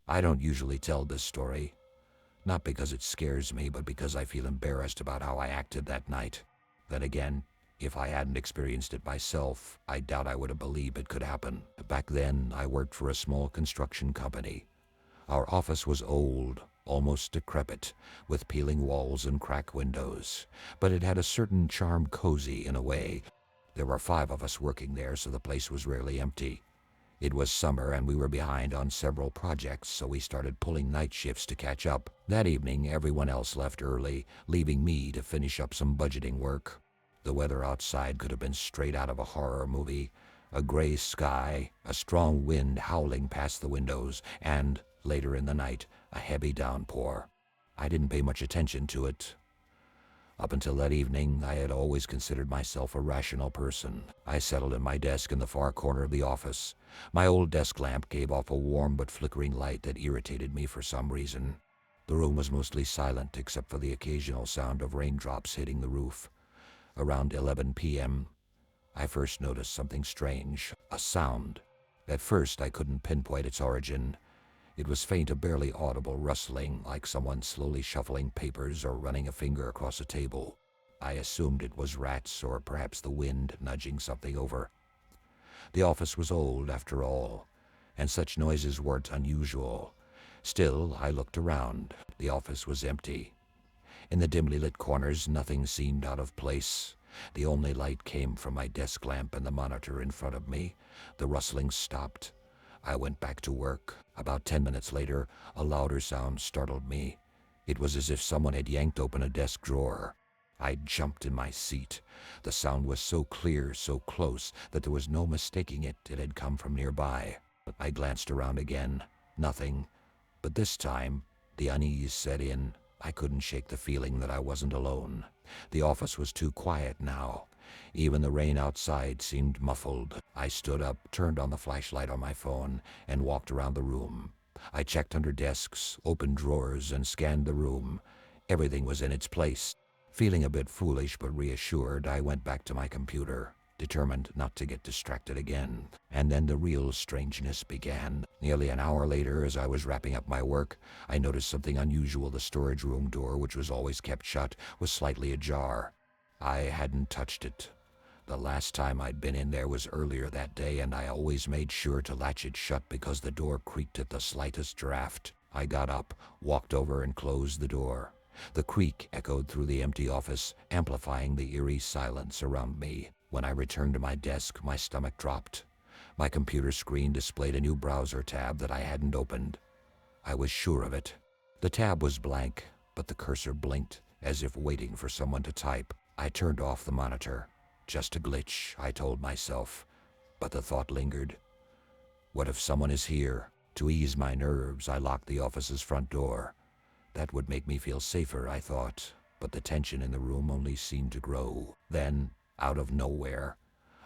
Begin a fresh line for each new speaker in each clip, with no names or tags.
I don't usually tell this story, not because it scares me, but because I feel embarrassed about how I acted that night. Then again, if I hadn't experienced it myself, I doubt I would have believed it could happen. Back then, I worked for a small construction company. Our office was old, almost decrepit, with peeling walls and cracked windows, but it had a certain charm, cozy in a way. There were 5 of us working there, so the place was rarely empty. It was summer and we were behind on several projects, so we started pulling night shifts to catch up. That evening, everyone else left early, leaving me to finish up some budgeting work. The weather outside could have been straight out of a horror movie. A gray sky, a strong wind howling past the windows, and, later in the night, a heavy downpour. I didn't pay much attention to it. Up until that evening, I had always considered myself a rational person. I settled in my desk in the far corner of the office. My old desk lamp gave off a warm but flickering light that irritated me for some reason. The room was mostly silent except for the occasional sound of raindrops hitting the roof. Around 11 p.m., I first noticed something strange, a sound. At first, I couldn't pinpoint its origin. It was faint, a barely audible rustling, like someone slowly shuffling papers or running a finger across a table. I assumed it was rats or perhaps the wind nudging something over. The office was old, after all, and such noises weren't unusual. Still, I looked around. The office was empty. In the dimly lit corners, nothing seemed out of place. The only light came from my desk lamp and the monitor in front of me. The rustling stopped. I went back to work. About 10 minutes later, a louder sound startled me. It was as if someone had yanked open a desk drawer. I jumped in my seat. The sound was so clear, so close, that there was no mistaking it. It had come from nearby. I glanced around again. Nothing. But this time, the unease set in. I couldn't shake the feeling that I wasn't alone. The office was too quiet now. Even the rain outside seemed muffled. I stood up, turned on the flashlight on my phone, and walked around the room. I checked under desks, opened drawers, and scanned the room. Everything was in its place. Feeling a bit foolish but reassured, I went back to my computer, determined not to get distracted again. And then the real strangeness began. Nearly an hour later, as I was wrapping up my work, I noticed something unusual. The storage room door, which was always kept shut, was slightly ajar. I hadn't touched it. The last time I'd been in there was earlier that day, and I always made sure to latch it shut because the door creaked at the slightest draft. I got up, walked over, and closed the door. The creak echoed through the empty office, amplifying the eerie silence around me. When I returned to my desk, my stomach dropped. My computer screen displayed a new browser tab that I hadn't opened. I was sure of it. The tab was blank, but the cursor blinked, as if waiting for someone to type. I turned off the monitor. Just a glitch, I told myself. But the thought lingered. What if someone is here? To ease my nerves, I locked the office's front door. That would make me feel safer, I thought, but the tension in the room only seemed to grow. Then, out of nowhere,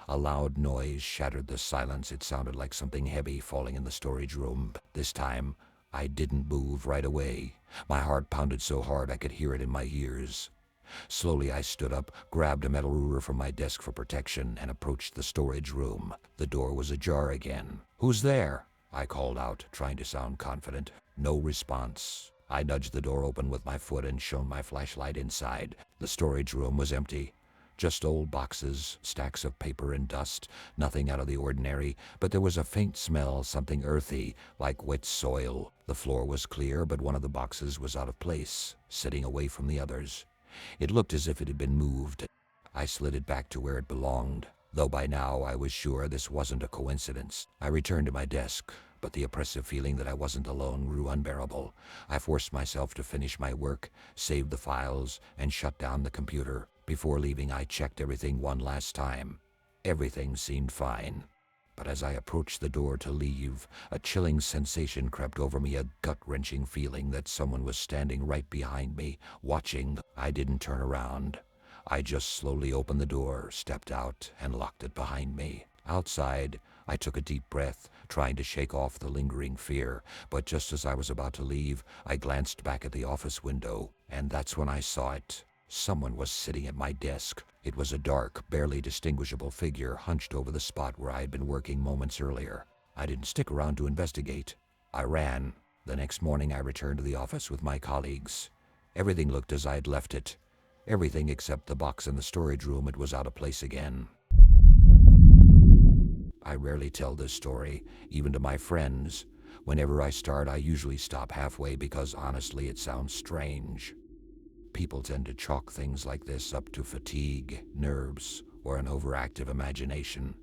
a loud noise shattered the silence. It sounded like something heavy falling in the storage room. This time, I didn't move right away. My heart pounded so hard I could hear it in my ears. Slowly I stood up, grabbed a metal ruler from my desk for protection, and approached the storage room. The door was ajar again. "Who's there?" I called out, trying to sound confident. No response. I nudged the door open with my foot and shone my flashlight inside. The storage room was empty. Just old boxes, stacks of paper and dust, nothing out of the ordinary, but there was a faint smell, something earthy, like wet soil. The floor was clear, but one of the boxes was out of place, sitting away from the others. It looked as if it had been moved. I slid it back to where it belonged, though by now I was sure this wasn't a coincidence. I returned to my desk, but the oppressive feeling that I wasn't alone grew unbearable. I forced myself to finish my work, save the files, and shut down the computer. Before leaving, I checked everything one last time. Everything seemed fine. But as I approached the door to leave, a chilling sensation crept over me, a gut-wrenching feeling that someone was standing right behind me, watching. I didn't turn around. I just slowly opened the door, stepped out, and locked it behind me. Outside, I took a deep breath, trying to shake off the lingering fear, but just as I was about to leave, I glanced back at the office window, and that's when I saw it. Someone was sitting at my desk. It was a dark, barely distinguishable figure hunched over the spot where I had been working moments earlier. I didn't stick around to investigate. I ran. The next morning I returned to the office with my colleagues. Everything looked as I had left it. Everything except the box in the storage room. It was out of place again. I rarely tell this story, even to my friends. Whenever I start, I usually stop halfway because honestly it sounds strange. People tend to chalk things like this up to fatigue, nerves, or an overactive imagination.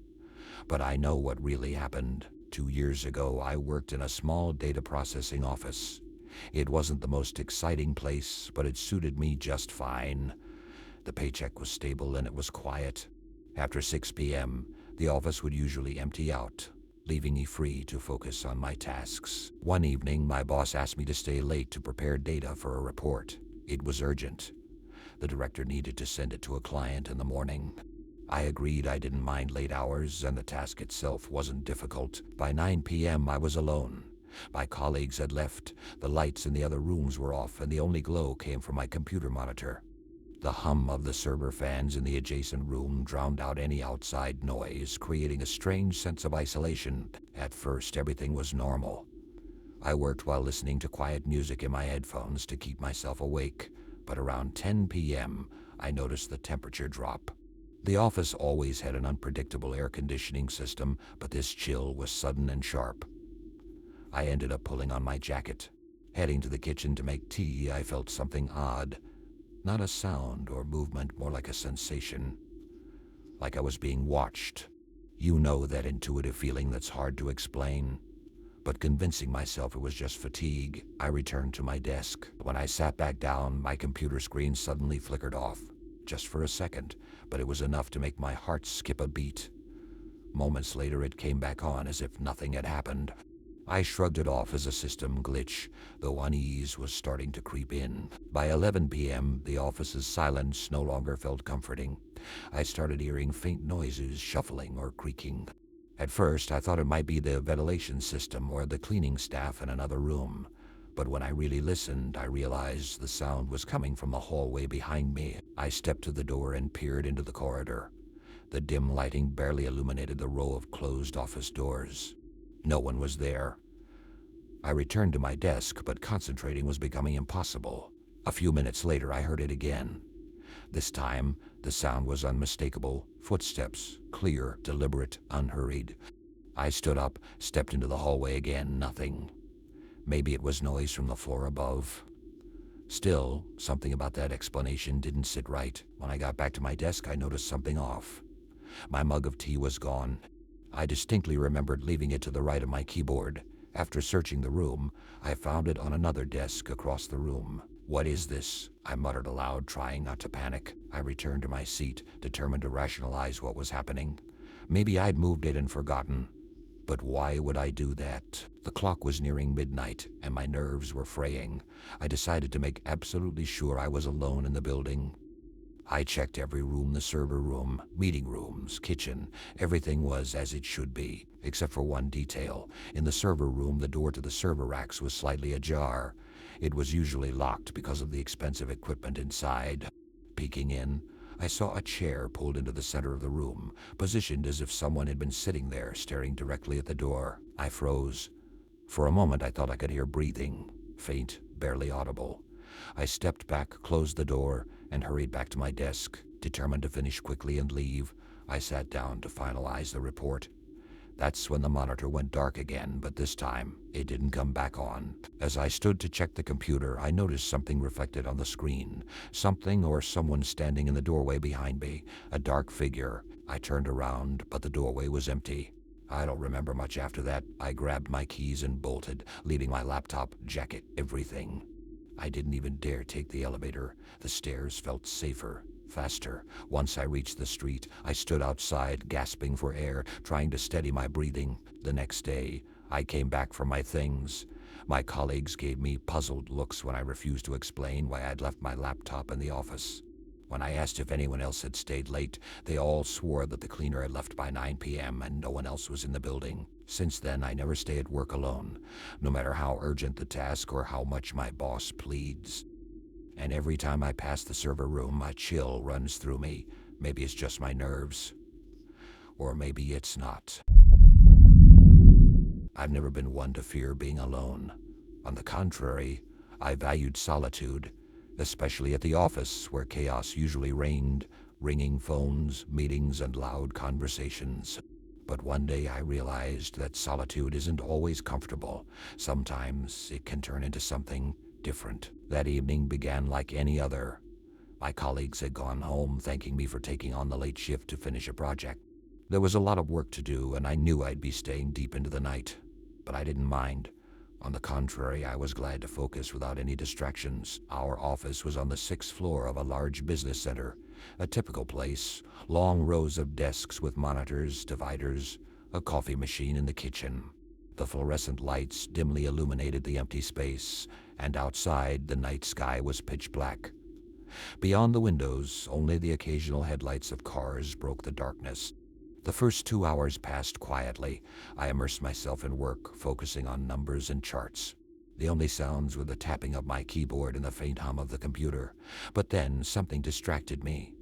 But I know what really happened. 2 years ago, I worked in a small data processing office. It wasn't the most exciting place, but it suited me just fine. The paycheck was stable and it was quiet. After 6 p.m., the office would usually empty out, leaving me free to focus on my tasks. One evening, my boss asked me to stay late to prepare data for a report. It was urgent. The director needed to send it to a client in the morning. I agreed. I didn't mind late hours, and the task itself wasn't difficult. By 9 p.m., I was alone. My colleagues had left, the lights in the other rooms were off, and the only glow came from my computer monitor. The hum of the server fans in the adjacent room drowned out any outside noise, creating a strange sense of isolation. At first, everything was normal. I worked while listening to quiet music in my headphones to keep myself awake, but around 10 p.m., I noticed the temperature drop. The office always had an unpredictable air conditioning system, but this chill was sudden and sharp. I ended up pulling on my jacket. Heading to the kitchen to make tea, I felt something odd. Not a sound or movement, more like a sensation. Like I was being watched. You know that intuitive feeling that's hard to explain. But convincing myself it was just fatigue, I returned to my desk. When I sat back down, my computer screen suddenly flickered off. Just for a second, but it was enough to make my heart skip a beat. Moments later, it came back on as if nothing had happened. I shrugged it off as a system glitch, though unease was starting to creep in. By 11 p.m., the office's silence no longer felt comforting. I started hearing faint noises, shuffling or creaking. At first, I thought it might be the ventilation system or the cleaning staff in another room. But when I really listened, I realized the sound was coming from the hallway behind me. I stepped to the door and peered into the corridor. The dim lighting barely illuminated the row of closed office doors. No one was there. I returned to my desk, but concentrating was becoming impossible. A few minutes later, I heard it again. This time, the sound was unmistakable. Footsteps, clear, deliberate, unhurried. I stood up, stepped into the hallway again. Nothing. Maybe it was noise from the floor above. Still, something about that explanation didn't sit right. When I got back to my desk, I noticed something off. My mug of tea was gone. I distinctly remembered leaving it to the right of my keyboard. After searching the room, I found it on another desk across the room. "What is this?" I muttered aloud, trying not to panic. I returned to my seat, determined to rationalize what was happening. Maybe I'd moved it and forgotten. But why would I do that? The clock was nearing midnight, and my nerves were fraying. I decided to make absolutely sure I was alone in the building. I checked every room, the server room, meeting rooms, kitchen. Everything was as it should be, except for one detail. In the server room, the door to the server racks was slightly ajar. It was usually locked because of the expensive equipment inside. Peeking in, I saw a chair pulled into the center of the room, positioned as if someone had been sitting there, staring directly at the door. I froze. For a moment, I thought I could hear breathing, faint, barely audible. I stepped back, closed the door, and hurried back to my desk. Determined to finish quickly and leave, I sat down to finalize the report. That's when the monitor went dark again, but this time, it didn't come back on. As I stood to check the computer, I noticed something reflected on the screen. Something or someone standing in the doorway behind me. A dark figure. I turned around, but the doorway was empty. I don't remember much after that. I grabbed my keys and bolted, leaving my laptop, jacket, everything. I didn't even dare take the elevator. The stairs felt safer, faster. Once I reached the street, I stood outside, gasping for air, trying to steady my breathing. The next day, I came back for my things. My colleagues gave me puzzled looks when I refused to explain why I'd left my laptop in the office. When I asked if anyone else had stayed late, they all swore that the cleaner had left by 9 p.m. and no one else was in the building. Since then, I never stay at work alone, no matter how urgent the task or how much my boss pleads. And every time I pass the server room, a chill runs through me. Maybe it's just my nerves. Or maybe it's not. I've never been one to fear being alone. On the contrary, I valued solitude, especially at the office where chaos usually reigned, ringing phones, meetings, and loud conversations. But one day I realized that solitude isn't always comfortable. Sometimes it can turn into something different. That evening began like any other. My colleagues had gone home thanking me for taking on the late shift to finish a project. There was a lot of work to do, and I knew I'd be staying deep into the night. But I didn't mind. On the contrary, I was glad to focus without any distractions. Our office was on the 6th floor of a large business center, a typical place, long rows of desks with monitors, dividers, a coffee machine in the kitchen. The fluorescent lights dimly illuminated the empty space, and outside the night sky was pitch black. Beyond the windows, only the occasional headlights of cars broke the darkness. The first 2 hours passed quietly. I immersed myself in work, focusing on numbers and charts. The only sounds were the tapping of my keyboard and the faint hum of the computer. But then something distracted me.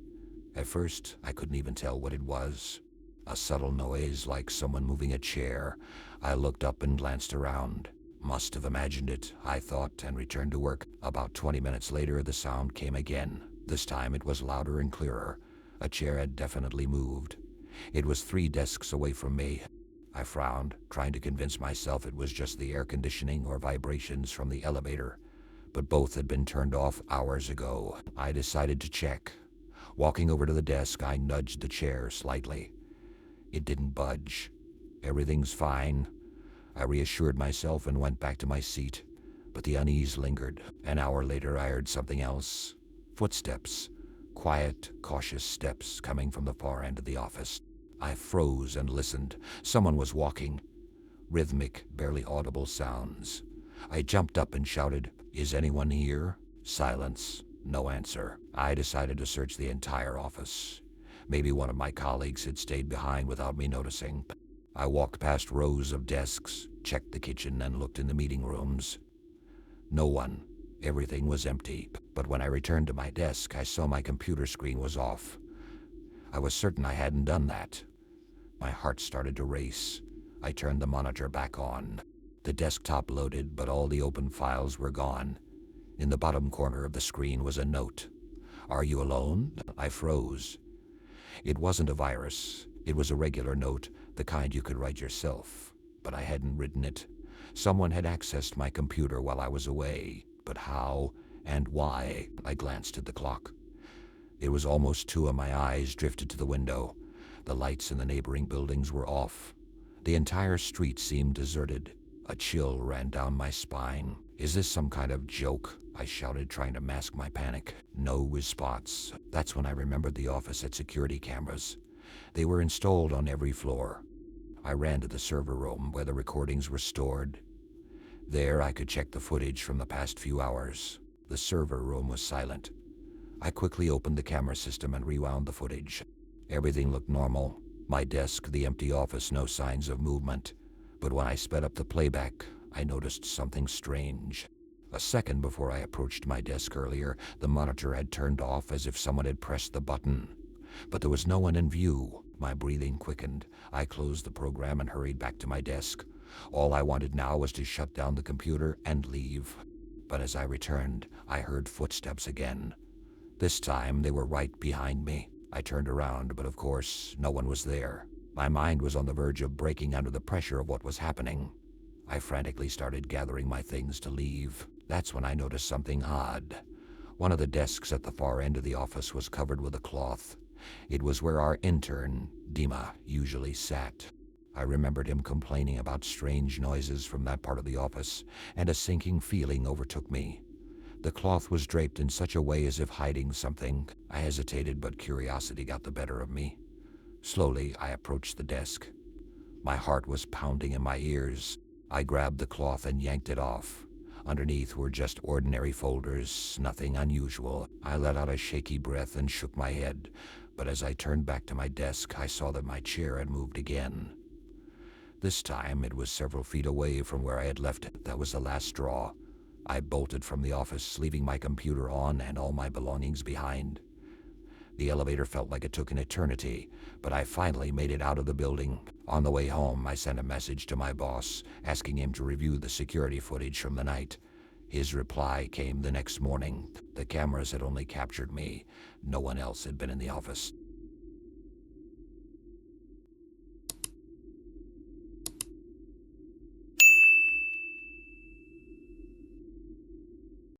At first, I couldn't even tell what it was. A subtle noise like someone moving a chair. I looked up and glanced around. Must have imagined it, I thought, and returned to work. About 20 minutes later, the sound came again. This time it was louder and clearer. A chair had definitely moved. It was 3 desks away from me. I frowned, trying to convince myself it was just the air conditioning or vibrations from the elevator. But both had been turned off hours ago. I decided to check. Walking over to the desk, I nudged the chair slightly. It didn't budge. Everything's fine. I reassured myself and went back to my seat. But the unease lingered. An hour later, I heard something else. Footsteps. Quiet, cautious steps coming from the far end of the office. I froze and listened. Someone was walking. Rhythmic, barely audible sounds. I jumped up and shouted, "Is anyone here?" Silence. No answer. I decided to search the entire office. Maybe one of my colleagues had stayed behind without me noticing. I walked past rows of desks, checked the kitchen, and looked in the meeting rooms. No one. Everything was empty. But when I returned to my desk, I saw my computer screen was off. I was certain I hadn't done that. My heart started to race. I turned the monitor back on. The desktop loaded, but all the open files were gone. In the bottom corner of the screen was a note. "Are you alone?" I froze. It wasn't a virus. It was a regular note, the kind you could write yourself. But I hadn't written it. Someone had accessed my computer while I was away. But how and why? I glanced at the clock. It was almost 2 and my eyes drifted to the window. The lights in the neighboring buildings were off. The entire street seemed deserted. A chill ran down my spine. "Is this some kind of joke?" I shouted, trying to mask my panic. No response. That's when I remembered the office had security cameras. They were installed on every floor. I ran to the server room where the recordings were stored. There I could check the footage from the past few hours. The server room was silent. I quickly opened the camera system and rewound the footage. Everything looked normal. My desk, the empty office, no signs of movement. But when I sped up the playback, I noticed something strange. A second before I approached my desk earlier, the monitor had turned off as if someone had pressed the button. But there was no one in view. My breathing quickened. I closed the program and hurried back to my desk. All I wanted now was to shut down the computer and leave. But as I returned, I heard footsteps again. This time they were right behind me. I turned around, but of course, no one was there. My mind was on the verge of breaking under the pressure of what was happening. I frantically started gathering my things to leave. That's when I noticed something odd. One of the desks at the far end of the office was covered with a cloth. It was where our intern, Dima, usually sat. I remembered him complaining about strange noises from that part of the office, and a sinking feeling overtook me. The cloth was draped in such a way as if hiding something. I hesitated, but curiosity got the better of me. Slowly, I approached the desk. My heart was pounding in my ears. I grabbed the cloth and yanked it off. Underneath were just ordinary folders, nothing unusual. I let out a shaky breath and shook my head, but as I turned back to my desk, I saw that my chair had moved again. This time, it was several feet away from where I had left it. That was the last straw. I bolted from the office, leaving my computer on and all my belongings behind. The elevator felt like it took an eternity, but I finally made it out of the building. On the way home, I sent a message to my boss, asking him to review the security footage from the night. His reply came the next morning. The cameras had only captured me. No one else had been in the office.